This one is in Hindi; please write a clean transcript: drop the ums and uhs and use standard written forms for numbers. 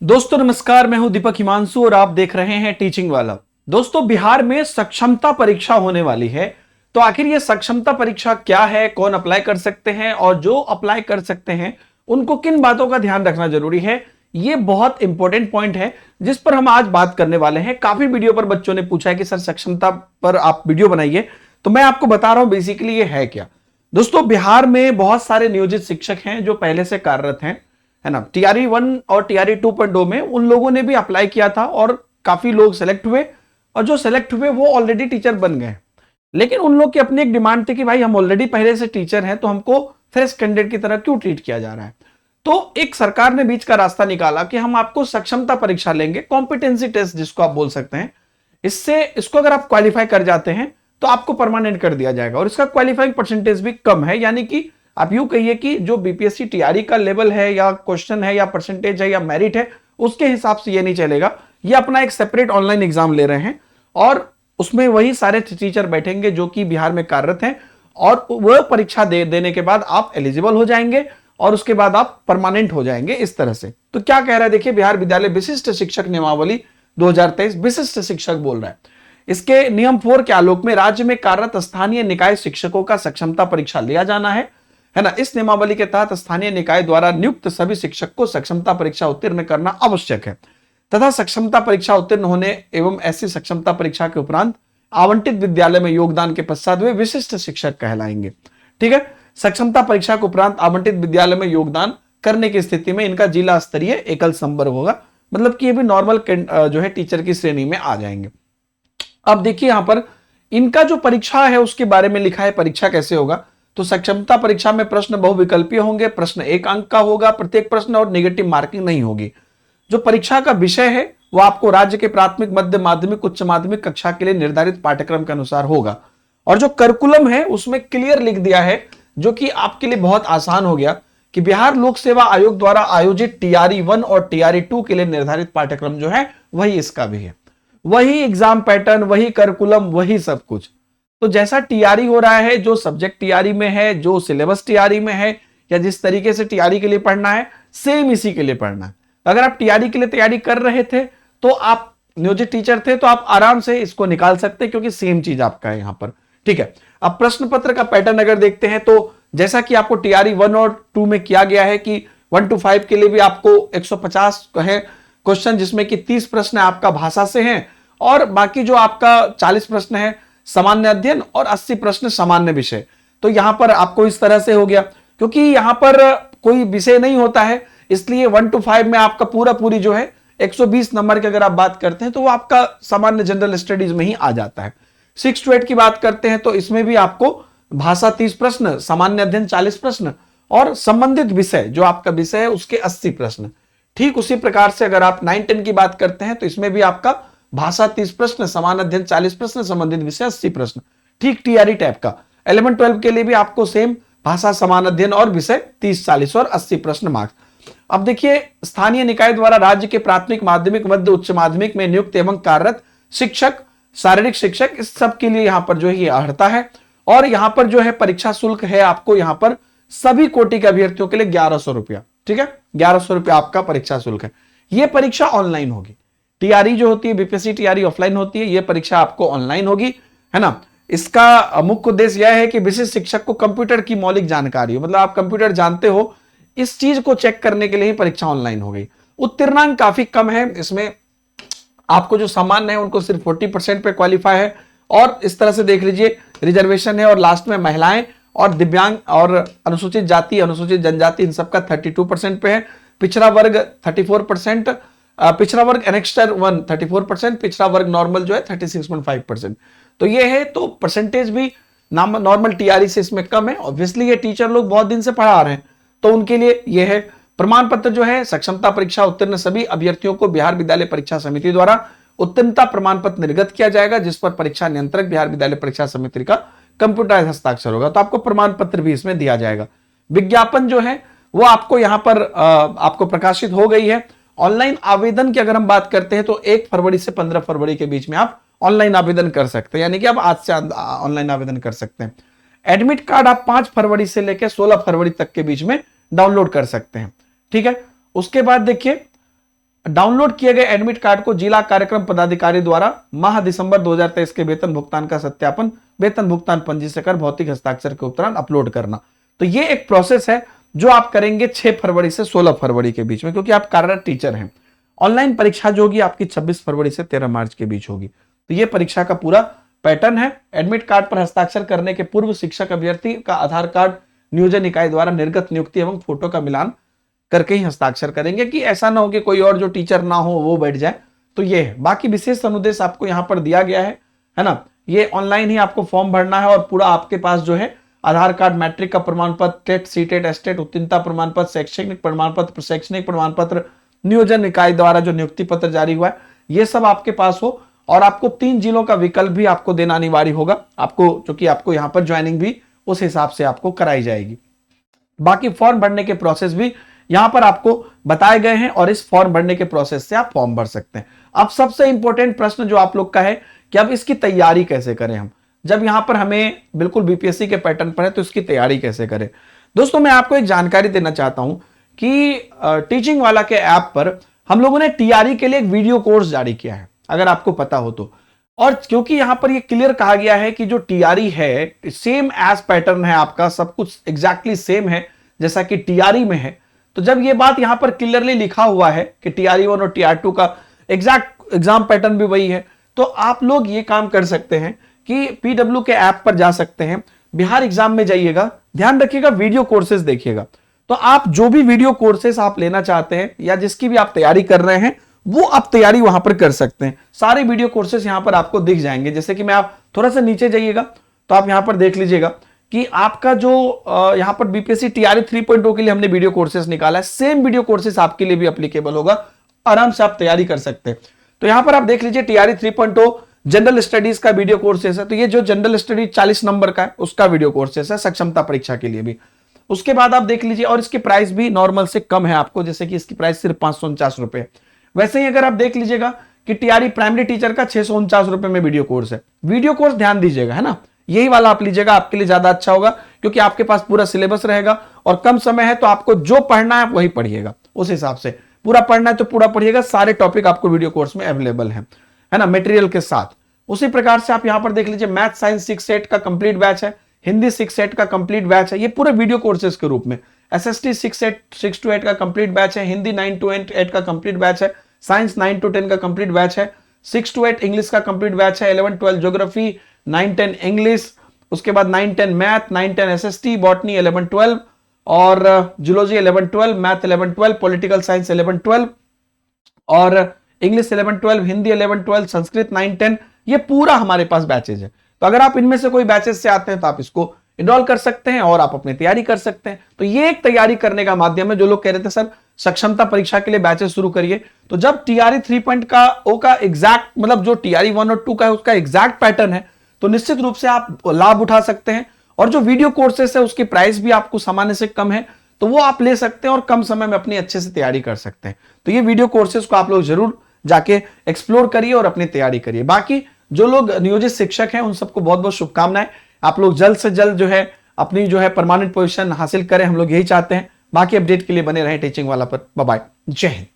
दोस्तों नमस्कार, मैं हूं दीपक हिमांशु और आप देख रहे हैं टीचिंग वाला। दोस्तों, बिहार में सक्षमता परीक्षा होने वाली है। तो आखिर ये सक्षमता परीक्षा क्या है, कौन अप्लाई कर सकते हैं और जो अप्लाई कर सकते हैं उनको किन बातों का ध्यान रखना जरूरी है, ये बहुत इंपॉर्टेंट पॉइंट है जिस पर हम आज बात करने वाले हैं। काफी वीडियो पर बच्चों ने पूछा है कि सर सक्षमता पर आप वीडियो बनाइए, तो मैं आपको बता रहा हूं बेसिकली ये है क्या। दोस्तों, बिहार में बहुत सारे नियोजित शिक्षक हैं जो पहले से कार्यरत हैं, है ना। टीआरई 1 और टीआरई 2.0 में उन लोगों ने भी अप्लाई किया था और काफी लोग सेलेक्ट हुए, और जो सेलेक्ट हुए वो ऑलरेडी टीचर बन गए। लेकिन उन लोग की अपनी एक डिमांड थी कि भाई हम ऑलरेडी पहले से टीचर हैं, तो हमको फ्रेश कैंडिडेट की तरह क्यों ट्रीट किया जा रहा है। तो एक सरकार ने बीच का रास्ता निकाला कि हम आपको सक्षमता परीक्षा लेंगे, कॉम्पिटेंसी टेस्ट जिसको आप बोल सकते हैं। इसको अगर आप क्वालिफाई कर जाते हैं तो आपको परमानेंट कर दिया जाएगा, और इसका क्वालिफाइंग परसेंटेज भी कम है। यानी कि आप यूं कहिए कि जो बीपीएससी टीआरई का लेवल है या क्वेश्चन है या परसेंटेज है या मेरिट है, उसके हिसाब से ये नहीं चलेगा। ये अपना एक सेपरेट ऑनलाइन एग्जाम ले रहे हैं और उसमें वही सारे टीचर बैठेंगे जो कि बिहार में कार्यरत हैं, और वह परीक्षा देने के बाद आप एलिजिबल हो जाएंगे और उसके बाद आप परमानेंट हो जाएंगे इस तरह से। तो क्या कह रहा है, देखिए, बिहार विद्यालय विशिष्ट शिक्षक नियमावली 2023 विशिष्ट शिक्षक बोल रहा है। इसके नियम 4 के आलोक में राज्य में कार्यरत स्थानीय निकाय शिक्षकों का सक्षमता परीक्षा लिया जाना है ना। इस नियमावली के तहत स्थानीय निकाय द्वारा नियुक्त सभी शिक्षक को सक्षमता परीक्षा उत्तीर्ण करना आवश्यक है तथा सक्षमता परीक्षा उत्तीर्ण होने एवं ऐसी सक्षमता परीक्षा के उपरांत आवंटित विद्यालय में योगदान के पश्चात वे विशिष्ट शिक्षक कहलाएंगे। ठीक है, सक्षमता परीक्षा के उपरांत आवंटित विद्यालय में योगदान करने की स्थिति में इनका जिला स्तरीय एकल संवर्ग होगा, मतलब कि ये भी नॉर्मल जो है टीचर की श्रेणी में आ जाएंगे। अब देखिए, यहां पर इनका जो परीक्षा है उसके बारे में लिखा है, परीक्षा कैसे होगा। तो सक्षमता परीक्षा में प्रश्न बहुविकल्पीय होंगे, प्रश्न 1 अंक का होगा प्रत्येक प्रश्न, और नेगेटिव मार्किंग नहीं होगी। जो परीक्षा का विषय है वो आपको राज्य के प्राथमिक, मध्य माध्यमिक, उच्च माध्यमिक कक्षा के लिए निर्धारित पाठ्यक्रम के अनुसार होगा। और जो करिकुलम है उसमें क्लियर लिख दिया है, जो कि आपके लिए बहुत आसान हो गया, कि बिहार लोक सेवा आयोग द्वारा आयोजित टीआरई 1 और टीआरई 2 के लिए निर्धारित पाठ्यक्रम जो है वही इसका भी है। वही एग्जाम पैटर्न, वही करिकुलम, वही सब कुछ। तो जैसा टीआरई हो रहा है, जो सब्जेक्ट टीआरई में है, जो सिलेबस टीआरई में है, या जिस तरीके से टीआरई के लिए पढ़ना है, सेम इसी के लिए पढ़ना है। अगर आप टीआरई के लिए तैयारी कर रहे थे तो आप नियोजित टीचर थे, तो आप आराम से इसको निकाल सकते हैं, क्योंकि सेम चीज आपका है यहां पर। ठीक है, अब प्रश्न पत्र का पैटर्न अगर देखते हैं तो जैसा कि आपको टीआरई 1 और 2 में किया गया है कि 1 to 5 के लिए भी आपको 150 है क्वेश्चन, जिसमें कि 30 प्रश्न आपका भाषा से हैं, और बाकी जो आपका 40 प्रश्न है सामान्य अध्ययन और 80 प्रश्न सामान्य विषय। तो यहां पर आपको इस तरह से हो गया, क्योंकि यहां पर कोई विषय नहीं होता है, इसलिए 1 to 5 में आपका पूरी जो है 120 नंबर की अगर आप बात करते हैं तो वो आपका सामान्य जनरल स्टडीज में ही आ जाता है। 6 to 8 की बात करते हैं तो इसमें भी आपको भाषा 30 प्रश्न, सामान्य अध्ययन 40 प्रश्न, और संबंधित विषय जो आपका विषय है उसके 80 प्रश्न। ठीक उसी प्रकार से अगर आप 9-10 की बात करते हैं तो इसमें भी आपका भाषा 30 प्रश्न, समान अध्ययन 40 प्रश्न, संबंधित विषय 80 प्रश्न। ठीक टीआरई टाइप का 11-12 के लिए भी आपको सेम भाषा, समान अध्ययन और विषय 30, 40 और 80 प्रश्न मार्क्स। अब देखिए, स्थानीय निकाय द्वारा राज्य के प्राथमिक, माध्यमिक, मध्य, उच्च माध्यमिक में नियुक्त एवं कार्यरत शिक्षक, शारीरिक शिक्षक, इस सब के लिए यहां पर जो है ये अहर्ता है। और यहां पर जो है परीक्षा शुल्क है आपको यहां पर सभी कोटि के अभ्यर्थियों के लिए 1100 रुपया। ठीक है, 1100 रुपया आपका परीक्षा शुल्क है। यह परीक्षा ऑनलाइन होगी। टीआरई जो होती है, बीपीएससी टीआरई ऑफलाइन होती है, यह परीक्षा आपको ऑनलाइन होगी, है ना। इसका मुख्य उद्देश्य यह है कि विशिष्ट शिक्षक को कंप्यूटर की मौलिक जानकारी हो, मतलब आप कंप्यूटर जानते हो, इस चीज को चेक करने के लिए ही परीक्षा ऑनलाइन हो गई। उत्तीर्णांक काफी कम है इसमें, आपको जो सामान्य है उनको सिर्फ 40% पे क्वालिफाई है, और इस तरह से देख लीजिए रिजर्वेशन है, और लास्ट में महिलाएं और दिव्यांग और अनुसूचित जाति, अनुसूचित जनजाति, इन सबका 32% पे है। पिछड़ा वर्ग 34%, पिछड़ा वर्ग एनेक्स्टर 1 34%, पिछड़ा वर्ग नॉर्मल जो है 36.5%। तो ये है, तो परसेंटेज भी नॉर्मल टीआरई से इसमें कम है। ऑब्वियसली ये टीचर लोग बहुत दिन से पढ़ा रहे हैं, तो उनके लिए ये है। प्रमाण पत्र जो है, सक्षमता परीक्षा उत्तीर्ण सभी अभ्यर्थियों को बिहार विद्यालय परीक्षा समिति द्वारा उत्तीर्णता प्रमाण पत्र निर्गत किया जाएगा, जिस पर परीक्षा नियंत्रक बिहार विद्यालय परीक्षा समिति का कंप्यूटराइज हस्ताक्षर होगा। तो आपको प्रमाण पत्र भी इसमें दिया जाएगा। विज्ञापन जो है वो आपको यहां पर आपको प्रकाशित हो गई है। ऑनलाइन आवेदन की अगर हम बात करते हैं तो 1 फरवरी से 15 फरवरी के बीच में आप ऑनलाइन आवेदन कर सकते हैं, यानी कि आप आज से ऑनलाइन आवेदन कर सकते हैं। एडमिट कार्ड आप 5 फरवरी से लेकर 16 फरवरी तक के बीच में डाउनलोड कर सकते हैं। ठीक है, उसके बाद देखिए डाउनलोड किए गए एडमिट कार्ड को जिला कार्यक्रम पदाधिकारी द्वारा माह दिसंबर 2023 के वेतन भुगतान का सत्यापन वेतन भुगतान पंजी से कर भौतिक हस्ताक्षर के उपरांत अपलोड करना। तो ये एक प्रोसेस है जो आप करेंगे 6 फरवरी से 16 फरवरी के बीच में, क्योंकि आप कार्यरत टीचर हैं। ऑनलाइन परीक्षा जो होगी आपकी 26 फरवरी से 13 मार्च के बीच होगी। तो ये परीक्षा का पूरा पैटर्न है। एडमिट कार्ड पर हस्ताक्षर करने के पूर्व शिक्षक अभ्यर्थी का आधार कार्ड नियोजन इकाई द्वारा निर्गत नियुक्ति एवं फोटो का मिलान करके ही हस्ताक्षर करेंगे, कि ऐसा ना हो कि कोई और जो टीचर ना हो वो बैठ जाए। तो ये है। बाकी विशेष अनुदेश आपको यहाँ पर दिया गया है ना। ये ऑनलाइन ही आपको फॉर्म भरना है और पूरा आपके पास जो है आधार कार्ड, मैट्रिक का प्रमाण पत्र, टेट, सीटेट, एस्टेट, उत्तीर्णता प्रमाण पत्र, शैक्षणिक प्रमाण पत्र, शैक्षणिक प्रमाण पत्र, नियोजन इकाई द्वारा जो नियुक्ति पत्र जारी हुआ है, ये सब आपके पास हो। और आपको 3 जिलों का विकल्प भी आपको देना अनिवार्य होगा आपको, क्योंकि आपको यहाँ पर ज्वाइनिंग भी उस हिसाब से आपको कराई जाएगी। बाकी फॉर्म भरने के प्रोसेस भी यहां पर आपको बताए गए हैं और इस फॉर्म भरने के प्रोसेस से आप फॉर्म भर सकते हैं। अब सबसे इंपॉर्टेंट प्रश्न जो आप लोग का है कि अब इसकी तैयारी कैसे करें हम, जब यहां पर हमें बिल्कुल बीपीएससी के पैटर्न पर है तो इसकी तैयारी कैसे करें। दोस्तों मैं आपको एक जानकारी देना चाहता हूं कि टीचिंग वाला के ऐप पर हम लोगों ने टीआरई के लिए एक वीडियो कोर्स जारी किया है, अगर आपको पता हो तो। और क्योंकि यहां पर ये क्लियर कहा गया है कि जो टीआरई है सेम एज पैटर्न है आपका, सब कुछ एग्जैक्टली सेम है जैसा कि टीआरई में है। तो जब ये बात यहां पर क्लियरली लिखा हुआ है कि टीआरई 1 और टीआर 2 का एग्जैक्ट एग्जाम पैटर्न भी वही है, तो आप लोग ये काम कर सकते हैं कि पीडब्ल्यू के ऐप पर जा सकते हैं, बिहार एग्जाम में जाइएगा, ध्यान रखिएगा वीडियो कोर्सेज देखिएगा। तो आप जो भी वीडियो कोर्सेज आप लेना चाहते हैं या जिसकी भी आप तैयारी कर रहे हैं वो आप तैयारी वहां पर कर सकते हैं। सारे वीडियो कोर्सेज यहां पर आपको दिख जाएंगे। जैसे कि मैं आप थोड़ा सा नीचे जाइएगा तो आप यहां पर देख लीजिएगा कि आपका जो यहां पर बीपीएससी टीआरई 3.0 के लिए हमने वीडियो कोर्सेज निकाला है, सेम वीडियो कोर्सेज आपके लिए भी एप्लीकेबल होगा, आराम से आप तैयारी कर सकते हैं। तो यहां पर आप देख लीजिए टीआरई 3.0 जनरल स्टडीज का वीडियो कोर्सेज है। तो ये जो जनरल स्टडीज 40 नंबर का है उसका वीडियो कोर्सेज है सक्षमता परीक्षा के लिए भी। उसके बाद आप देख लीजिए, और इसकी प्राइस भी नॉर्मल से कम है आपको, जैसे कि इसकी प्राइस सिर्फ 549 रुपए। वैसे ही अगर आप देख लीजिएगा कि टीआरई प्राइमरी टीचर का 649 रुपए में वीडियो कोर्स है। वीडियो कोर्स ध्यान दीजिएगा, है ना, यही वाला आप लीजिएगा, आपके लिए ज्यादा अच्छा होगा, क्योंकि आपके पास पूरा सिलेबस रहेगा और कम समय है, तो आपको जो पढ़ना है वही पढ़िएगा। उस हिसाब से पूरा पढ़ना है तो पूरा पढ़िएगा, सारे टॉपिक आपको वीडियो कोर्स में अवेलेबल है ना, मटेरियल के साथ। उसी प्रकार से आप यहां पर देख लीजिए मैथ साइंस 6 सेट का कंप्लीट बैच है, हिंदी 6 सेट का कंप्लीट बैच है, ये पूरे वीडियो कोर्सेज के रूप में। एसएसटी 6 to 8 का कंप्लीट बैच है, हिंदी 9 to 8 का कंप्लीट बैच है, साइंस 9 to 10 का कंप्लीट बैच है, 6 to 8 इंग्लिश का कंप्लीट बैच है, 11-12 ज्योग्राफी, 9-10 इंग्लिश, उसके बाद 9-10 मैथ, 9-10 एसएसटी, बॉटनी 11-12 और जूलॉजी 11-12, मैथ 11-12, पॉलिटिकल साइंस 11-12 और इंग्लिश 11-12, हिंदी 11-12, संस्कृत 9-10। ये पूरा हमारे पास बैचेज है। तो अगर आप इनमें से कोई बैचेज से आते हैं तो आप इसको इनरोल कर सकते हैं और आप अपनी तैयारी कर सकते हैं। तो ये एक तैयारी करने का माध्यम है। जो लोग कह रहे थे सर सक्षमता परीक्षा के लिए बैचेस शुरू करिए, तो जब टीआरई 3.0 का एग्जैक्ट मतलब जो टीआरई 1 और 2 का है उसका एग्जैक्ट पैटर्न है, तो निश्चित रूप से आप लाभ उठा सकते हैं। और जो वीडियो कोर्सेस है उसकी प्राइस भी आपको सामान्य से कम है, तो वो आप ले सकते हैं और कम समय में अपनी अच्छे से तैयारी कर सकते हैं। तो ये वीडियो कोर्सेज को आप लोग जरूर जाके एक्सप्लोर करिए और अपनी तैयारी करिए। बाकी जो लोग नियोजित शिक्षक हैं उन सबको बहुत बहुत शुभकामनाएं। आप लोग जल्द से जल्द जो है अपनी जो है परमानेंट पोजीशन हासिल करें, हम लोग यही चाहते हैं। बाकी अपडेट के लिए बने रहें टीचिंग वाला पर। बाय बाय, जय हिंद।